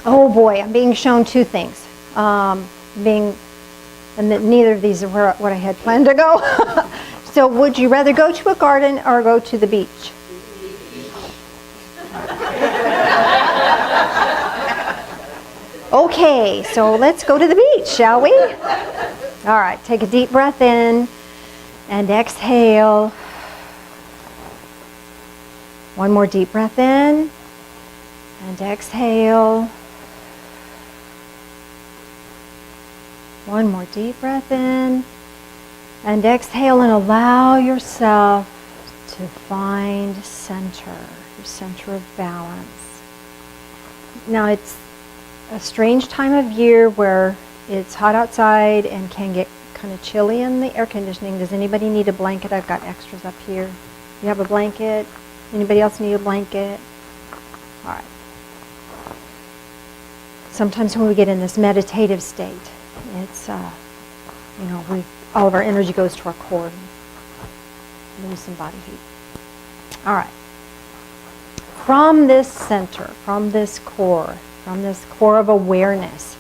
Oh boy, I'm being shown two things. And that neither of these are what I had planned to go. So would you rather go to a garden or go to the beach? Okay, so let's go to the beach, shall we? All right, take a deep breath in and exhale. One more deep breath in and exhale. One more deep breath in and exhale, and allow yourself to find center, your center of balance. Now it's a strange time of year where it's hot outside and can get kind of chilly in the air conditioning. Does anybody need a blanket? I've got extras up here. You have a blanket? Anybody else need a blanket? All right. Sometimes when we get in this meditative state, it's, all of our energy goes to our core and lose some body heat. All right. From this center, from this core of awareness,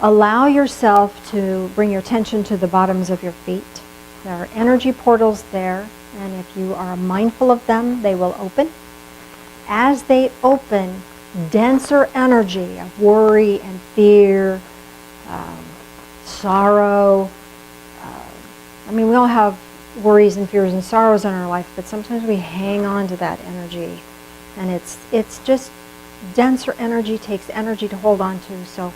allow yourself to bring your attention to the bottoms of your feet. There are energy portals there, and if you are mindful of them, they will open. As they open, denser energy of worry and fear, sorrow. We all have worries and fears and sorrows in our life, but sometimes we hang on to that energy, and it's just denser energy, takes energy to hold on to. So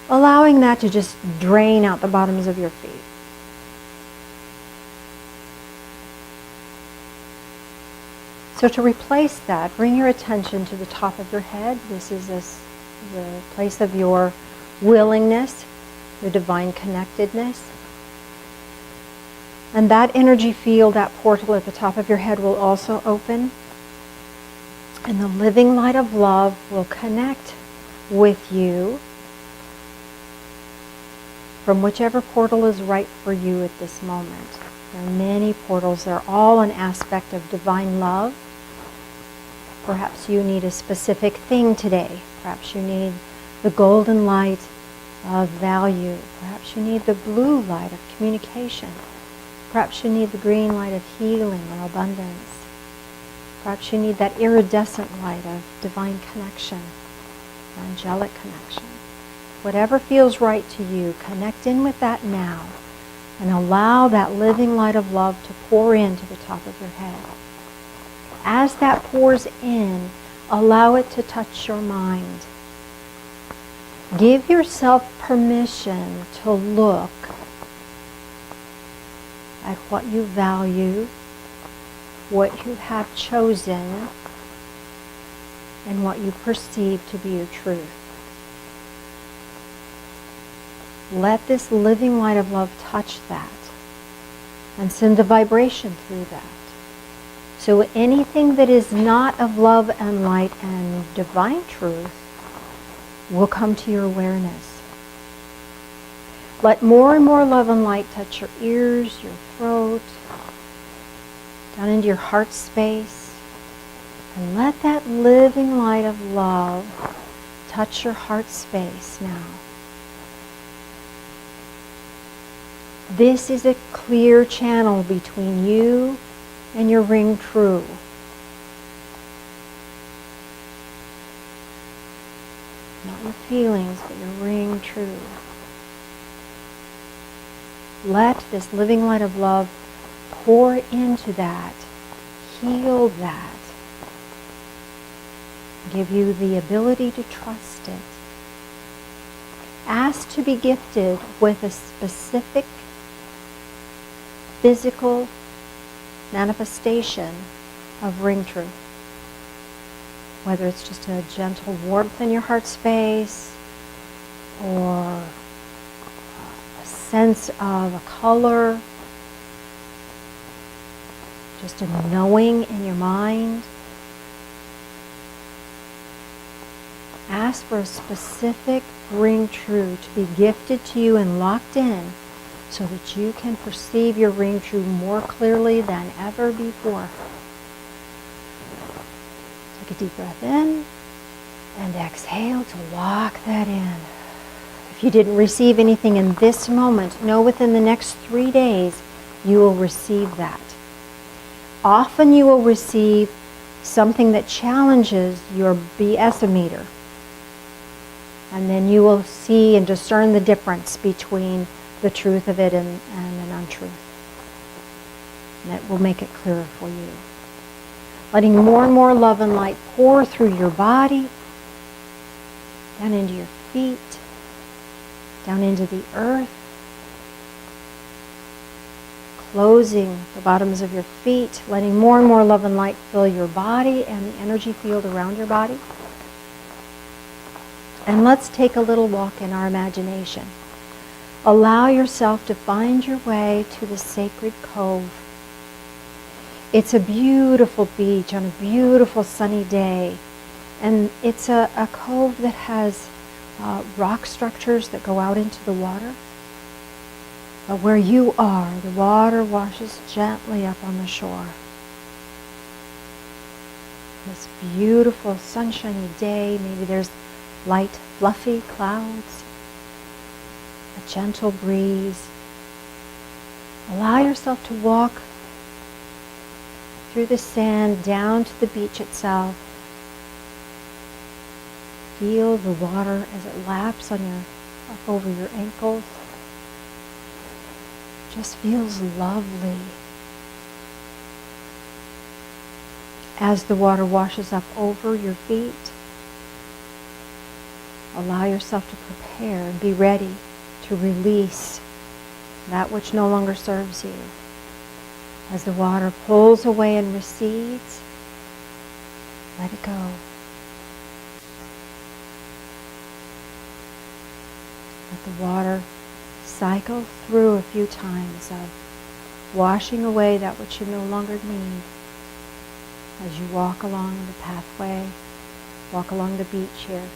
allowing that to just drain out the bottoms of your feet. So to replace that, bring your attention to the top of your head. This is the place of your willingness, your divine connectedness. And that energy field, that portal at the top of your head will also open. And the living light of love will connect with you from whichever portal is right for you at this moment. There are many portals. They're all an aspect of divine love. Perhaps you need a specific thing today. Perhaps you need the golden light of value. Perhaps you need the blue light of communication. Perhaps you need the green light of healing or abundance. Perhaps you need that iridescent light of divine connection, angelic connection. Whatever feels right to you, connect in with that now and allow that living light of love to pour into the top of your head. As that pours in, allow it to touch your mind. Give yourself permission to look at what you value, what you have chosen, and what you perceive to be your truth. Let this living light of love touch that and send a vibration through that. So anything that is not of love and light and divine truth will come to your awareness. Let more and more love and light touch your ears, your throat, down into your heart space. And let that living light of love touch your heart space now. This is a clear channel between you and your ring true. Not your feelings, but your ring true. Let this living light of love pour into that, heal that, give you the ability to trust it. Ask to be gifted with a specific physical manifestation of ring truth. Whether it's just a gentle warmth in your heart space, or a sense of a color, just a knowing in your mind. Ask for a specific ring true to be gifted to you and locked in, so that you can perceive your ring true more clearly than ever before. Take a deep breath in And exhale to walk that in. If you didn't receive anything in this moment, know within the next 3 days you will receive that. Often you will receive something that challenges your BS-meter. And then you will see and discern the difference between the truth of it and an untruth. And that will make it clearer for you. Letting more and more love and light pour through your body, down into your feet, down into the earth, closing the bottoms of your feet, letting more and more love and light fill your body and the energy field around your body. And let's take a little walk in our imagination. Allow yourself to find your way to the sacred cove. It's a beautiful beach on a beautiful sunny day. And it's a cove that has rock structures that go out into the water. But where you are, the water washes gently up on the shore. This beautiful sunshiny day, maybe there's light, fluffy clouds, a gentle breeze. Allow yourself to walk through the sand down to the beach itself. Feel the water as it laps on up over your ankles. Just feels lovely. As the water washes up over your feet, allow yourself to prepare and be ready to release that which no longer serves you. As the water pulls away and recedes, let it go. Let the water cycle through a few times of washing away that which you no longer need as you walk along the pathway, walk along the beach here.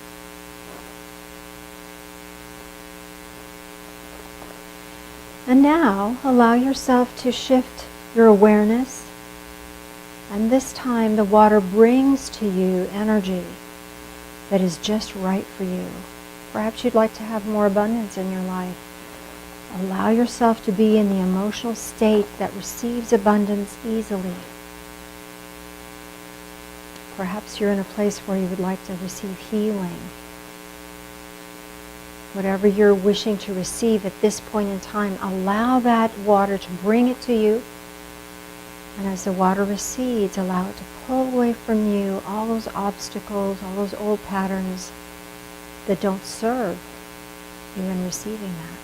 And now allow yourself to shift your awareness, and this time the water brings to you energy that is just right for you. Perhaps you'd like to have more abundance in your life. Allow yourself to be in the emotional state that receives abundance easily. Perhaps you're in a place where you would like to receive healing. Whatever you're wishing to receive at this point in time, allow that water to bring it to you. And as the water recedes, allow it to pull away from you all those obstacles, all those old patterns that don't serve you in receiving that.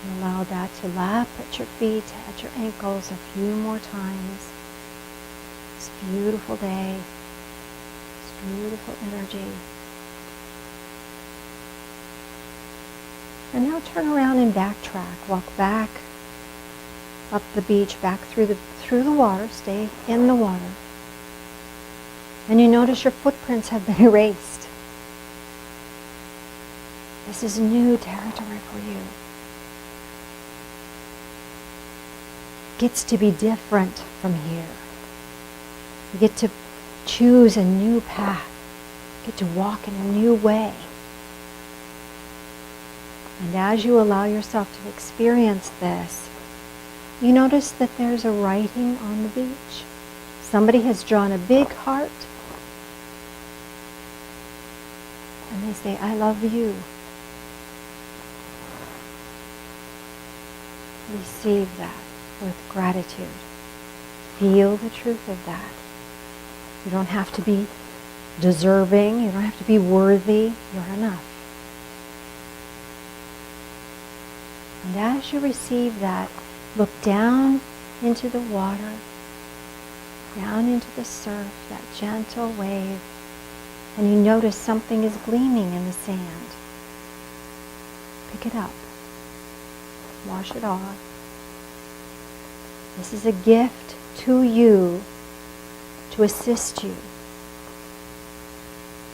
And allow that to lap at your feet, at your ankles a few more times. This beautiful day, this beautiful energy. And now turn around and backtrack. Walk back up the beach, back through the water. Stay in the water. And you notice your footprints have been erased. This is new territory for you. It gets to be different from here. You get to choose a new path. You get to walk in a new way. And as you allow yourself to experience this, you notice that there's a writing on the beach. Somebody has drawn a big heart. And they say, I love you. Receive that with gratitude. Feel the truth of that. You don't have to be deserving. You don't have to be worthy. You're enough. And as you receive that, look down into the water, down into the surf, that gentle wave, and you notice something is gleaming in the sand. Pick it up. Wash it off. This is a gift to you to assist you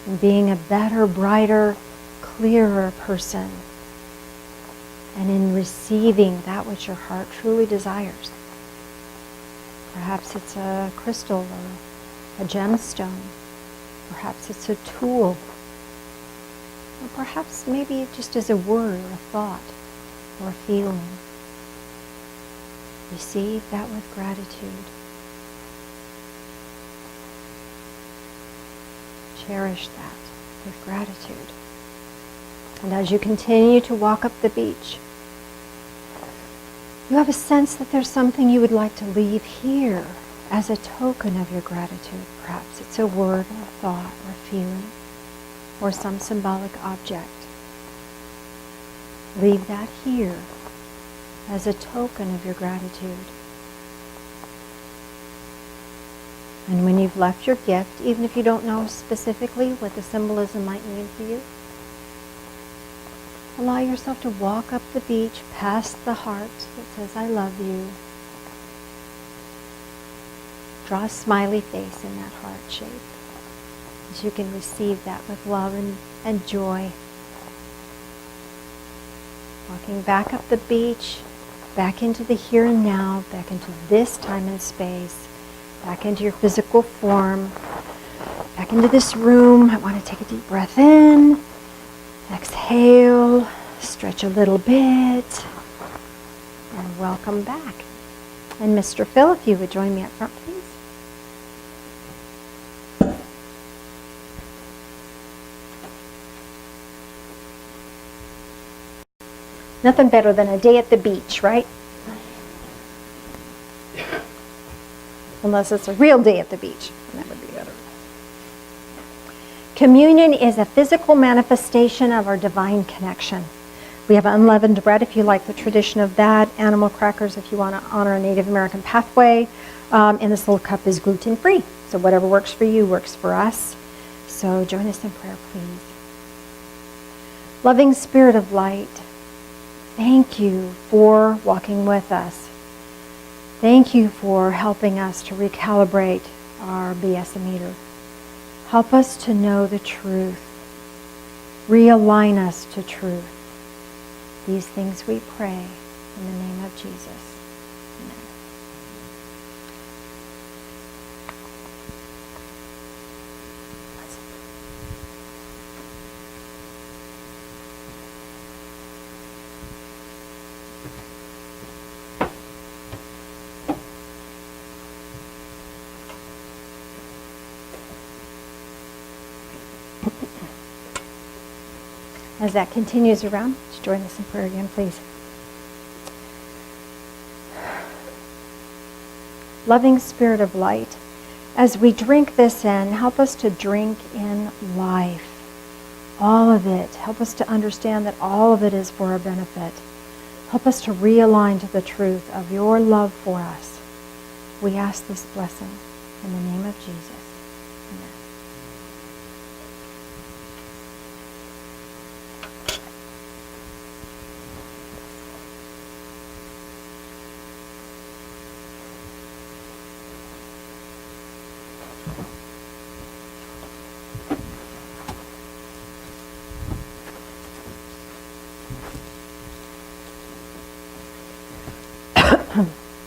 in being a better, brighter, clearer person, and in receiving that which your heart truly desires. Perhaps it's a crystal or a gemstone. Perhaps it's a tool. Or perhaps maybe it just is a word or a thought or a feeling. Receive that with gratitude. Cherish that with gratitude. And as you continue to walk up the beach, you have a sense that there's something you would like to leave here as a token of your gratitude. Perhaps it's a word or a thought or a feeling or some symbolic object. Leave that here as a token of your gratitude. And when you've left your gift, even if you don't know specifically what the symbolism might mean for you, allow yourself to walk up the beach past the heart that says, I love you. Draw a smiley face in that heart shape, as you can receive that with love and joy. Walking back up the beach, back into the here and now, back into this time and space, back into your physical form, back into this room. I want to take a deep breath in, exhale, stretch a little bit, and welcome back. And Mr. Phil, if you would join me up front, please. Nothing better than a day at the beach, right? Unless it's a real day at the beach. That would be better. Communion is a physical manifestation of our divine connection. We have unleavened bread if you like the tradition of that, animal crackers if you want to honor a Native American pathway, and this little cup is gluten-free. So whatever works for you works for us. So join us in prayer, please. Loving Spirit of light, thank you for walking with us. Thank you for helping us to recalibrate our BS meter. Help us to know the truth. Realign us to truth. These things we pray in the name of Jesus. Amen. As that continues around, just join us in prayer again, please. Loving Spirit of light, as we drink this in, help us to drink in life. All of it. Help us to understand that all of it is for our benefit. Help us to realign to the truth of your love for us. We ask this blessing in the name of Jesus. Amen.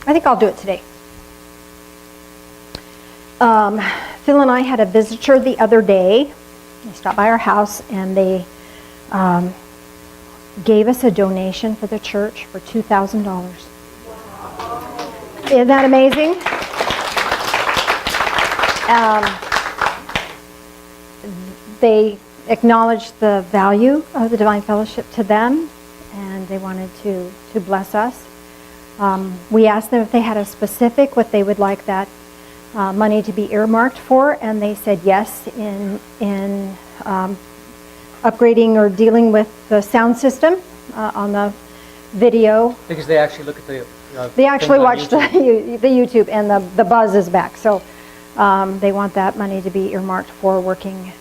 I think I'll do it today. Phil and I had a visitor the other day. They stopped by our house and they gave us a donation for the church for $2,000. Wow. Isn't that amazing? They acknowledged the value of the Divine Fellowship to them, and they wanted to bless us. We asked them if they had a specific what they would like that money to be earmarked for, and they said yes in upgrading or dealing with the sound system on the video. Because they actually look at the they actually watch the YouTube, and the buzz is back. So they want that money to be earmarked for working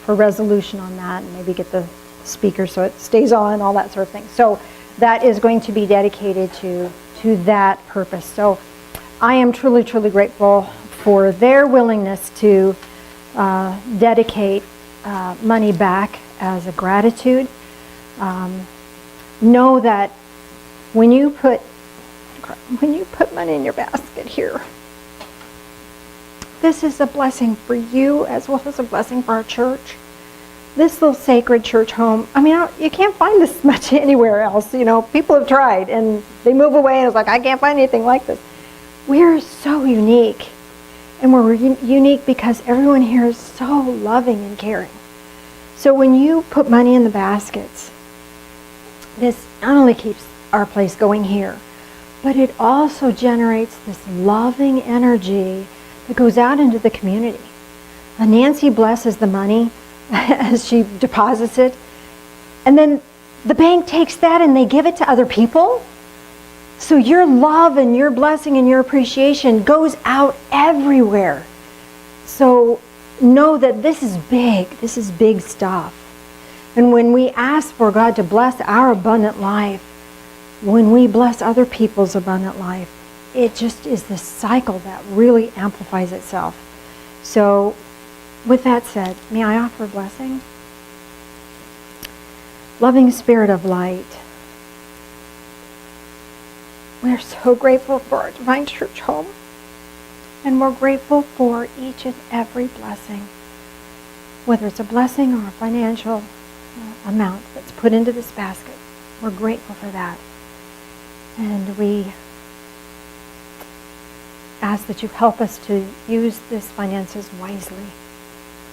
for resolution on that, and maybe get the speaker so it stays on, all that sort of thing. So that is going to be dedicated to that purpose. So I am truly, truly grateful for their willingness to dedicate money back as a gratitude. Know that when you put money in your basket here, this is a blessing for you as well as a blessing for our church. This little sacred church home, I mean, you can't find this much anywhere else. You know, people have tried and they move away and it's like, I can't find anything like this. We're so unique. And we're unique because everyone here is so loving and caring. So when you put money in the baskets, this not only keeps our place going here, but it also generates this loving energy that goes out into the community. Nancy blesses the money as she deposits it, and then the bank takes that and they give it to other people. So your love and your blessing and your appreciation goes out everywhere. So know that this is big stuff. And when we ask for God to bless our abundant life, when we bless other people's abundant life, it just is this cycle that really amplifies itself. So with that said, may I offer a blessing? Loving Spirit of light, we're so grateful for our Divine Church home, and we're grateful for each and every blessing, whether it's a blessing or a financial amount that's put into this basket. We're grateful for that. And we ask that you help us to use this finances wisely.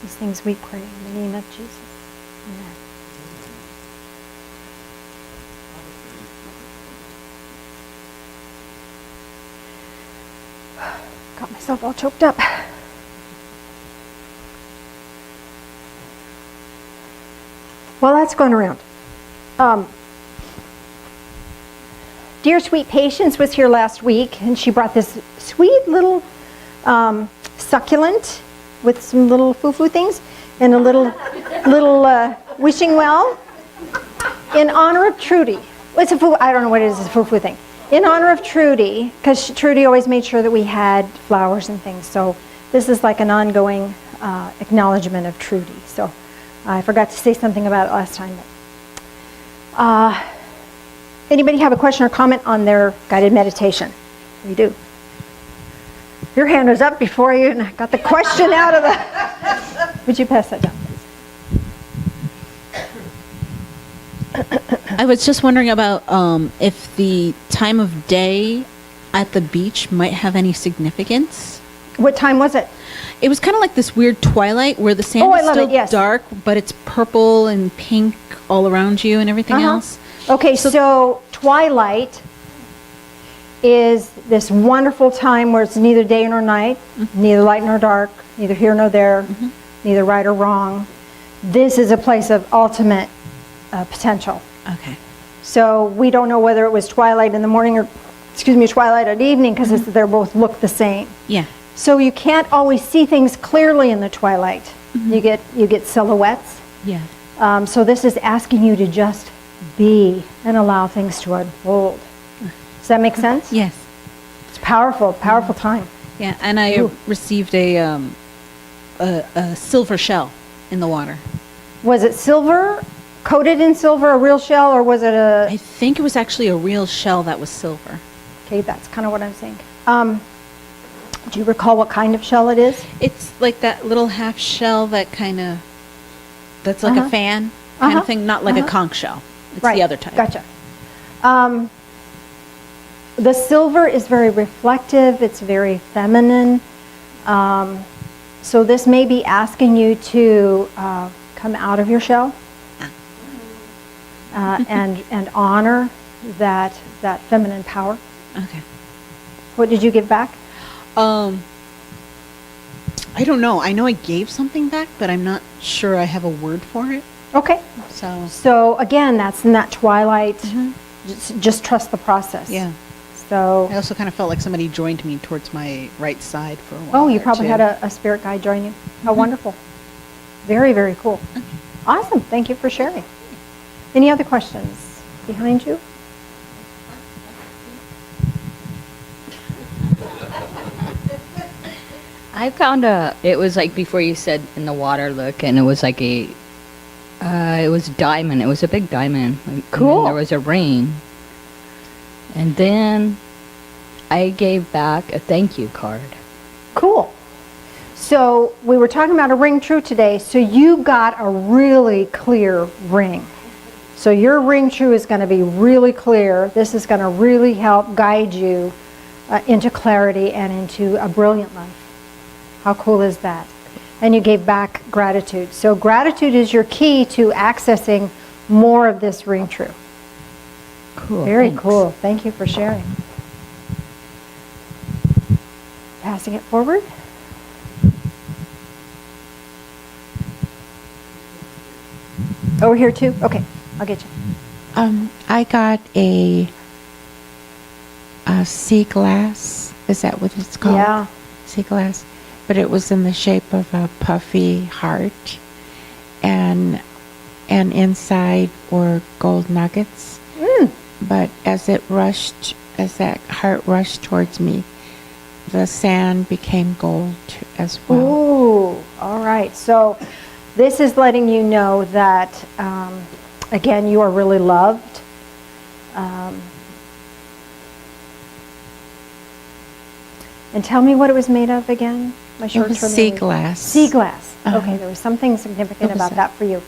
These things we pray in the name of Jesus. Amen. Got myself all choked up. Well, that's going around. Dear Sweet Patience was here last week, and she brought this sweet little succulent with some little foo-foo things and a little wishing well in honor of Trudy. It's a I don't know what it is, it's a foo-foo thing. In honor of Trudy, because Trudy always made sure that we had flowers and things. So this is like an ongoing acknowledgement of Trudy. So I forgot to say something about it last time. But, anybody have a question or comment on their guided meditation? We do. Your hand was up before you got the question out of the... Would you pass that down, please? I was just wondering about if the time of day at the beach might have any significance. What time was it? It was kind of like this weird twilight where the sand is still dark, but it's purple and pink all around you and everything else. Okay, so twilight is this wonderful time where it's neither day nor night, neither light nor dark, neither here nor there, neither right or wrong. This is a place of ultimate potential. Okay. So we don't know whether it was twilight in the morning or, twilight at evening, because they're both look the same. Yeah. So you can't always see things clearly in the twilight. You get silhouettes. Yeah. So this is asking you to just be and allow things to unfold. Does that make sense? Yes. It's powerful time. Yeah, and I received a silver shell in the water. Was it silver, coated in silver, a real shell, or was it a... I think it was actually a real shell that was silver. Okay, that's kind of what I'm saying. Do you recall what kind of shell it is? It's like that little half shell that that's like a fan kind of thing, not like a conch shell. It's the other type. Gotcha. The silver is very reflective. It's very feminine. So this may be asking you to come out of your shell and honor that feminine power. Okay. What did you give back? I don't know. I know I gave something back, but I'm not sure I have a word for it. Okay. So again, that's in that twilight. Just trust the process. Yeah. So. I also kind of felt like somebody joined me towards my right side for a while. Oh, you probably had a spirit guide join you. How wonderful. Very, very cool. Awesome. Thank you for sharing. Any other questions behind you? I found it was like before you said in the water look, and it was like it was diamond. It was a big diamond. Cool. And there was a ring. And then I gave back a thank you card. Cool. So we were talking about a ring true today, so you got a really clear ring. So your ring true is going to be really clear. This is going to really help guide you into clarity and into a brilliant life. How cool is that? And you gave back gratitude. So gratitude is your key to accessing more of this ring true. Cool. Very thanks. cool. Thank you for sharing. Passing it forward. Over here too? Okay, I'll get you. I got a sea glass. Is that what it's called? Yeah. Sea glass. But it was in the shape of a puffy heart, and inside were gold nuggets. But as that heart rushed towards me, the sand became gold as well. Ooh, all right. So this is letting you know that, again, you are really loved. And tell me what it was made of again? My It short-term was sea memory. glass. Sea glass. Uh-huh. Okay, there was something significant What was about that for you.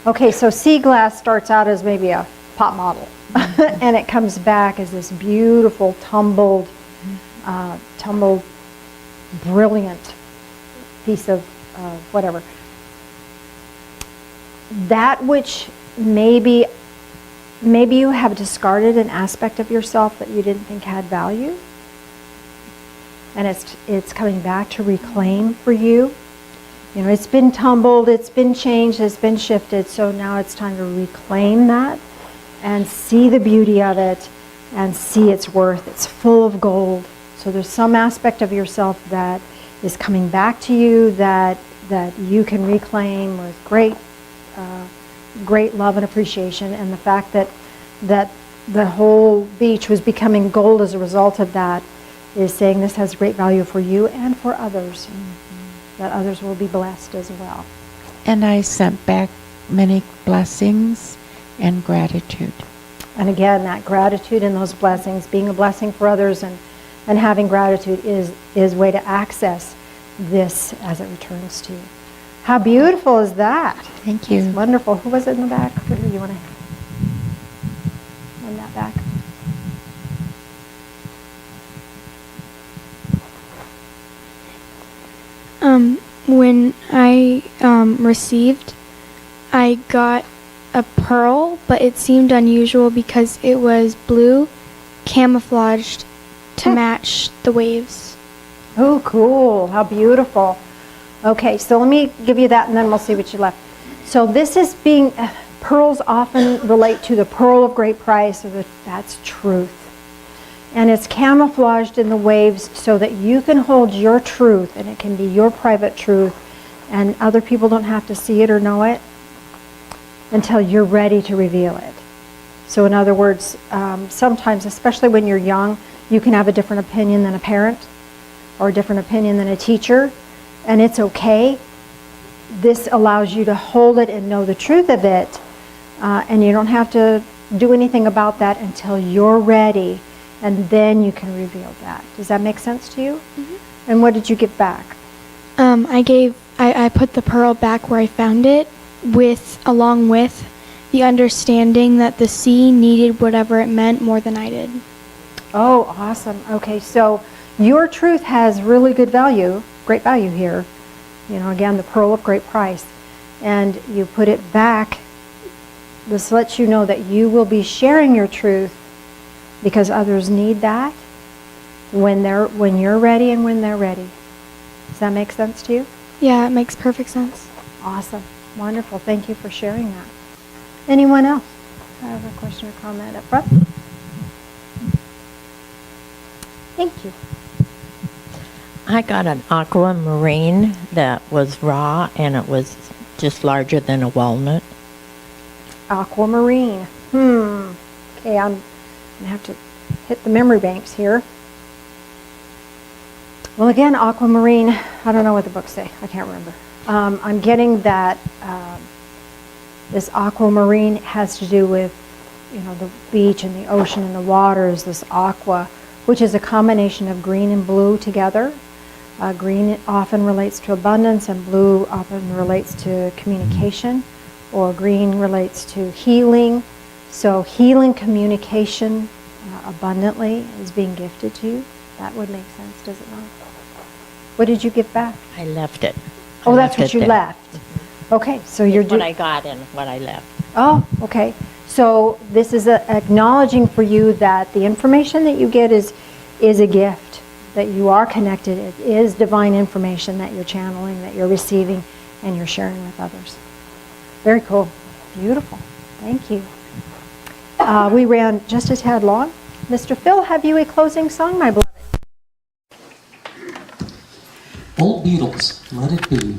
Okay, so sea glass starts out as maybe a pop model, and it comes back as this beautiful, tumbled, brilliant piece of whatever. That which maybe you have discarded an aspect of yourself that you didn't think had value, and it's coming back to reclaim for you. You know, it's been tumbled, it's been changed, it's been shifted, so now it's time to reclaim that and see the beauty of it and see its worth. It's full of gold. So there's some aspect of yourself that is coming back to you that you can reclaim with great love and appreciation. And the fact that the whole beach was becoming gold as a result of that is saying this has great value for you and for others, that others will be blessed as well. And I sent back many blessings and gratitude. And again, that gratitude and those blessings, being a blessing for others and having gratitude is a way to access this as it returns to you. How beautiful is that? Thank you. It's wonderful. Who was it in the back? Who do you want to run that back? When I received, I got a pearl, but it seemed unusual because it was blue, camouflaged to match the waves. Oh, cool. How beautiful. Okay, so let me give you that and then we'll see what you left. So this is pearls often relate to the pearl of great price, or that's truth. And it's camouflaged in the waves so that you can hold your truth, and it can be your private truth, and other people don't have to see it or know it until you're ready to reveal it. So in other words, sometimes, especially when you're young, you can have a different opinion than a parent or a different opinion than a teacher, and it's okay. This allows you to hold it and know the truth of it, and you don't have to do anything about that until you're ready, and then you can reveal that. Does that make sense to you? Mm-hmm. And what did you give back? I put the pearl back where I found it, along with the understanding that the sea needed whatever it meant more than I did. Oh, awesome. Okay, so your truth has really good value, great value here. You know, again, the pearl of great price. And you put it back. This lets you know that you will be sharing your truth because others need that when you're ready and when they're ready. Does that make sense to you? Yeah, it makes perfect sense. Awesome. Wonderful. Thank you for sharing that. Anyone else have a question or comment up front? Thank you. I got an aquamarine that was raw and it was just larger than a walnut. Aquamarine. Okay, I'm going to have to hit the memory banks here. Well, again, aquamarine, I don't know what the books say. I can't remember. I'm getting that this aquamarine has to do with, you know, the beach and the ocean and the waters, this aqua, which is a combination of green and blue together. Green often relates to abundance, and blue often relates to communication, or green relates to healing. So healing communication abundantly is being gifted to you. That would make sense, does it not? What did you give back? I left it. Oh, that's what you left. Okay, so you're What I got and what I left. Oh, okay. So this is acknowledging for you that the information that you get is a gift, that you are connected. It is divine information that you're channeling, that you're receiving, and you're sharing with others. Very cool. Beautiful. Thank you. We ran just a tad long. Mr. Phil, have you a closing song, my beloved? Old Beatles, Let It Be.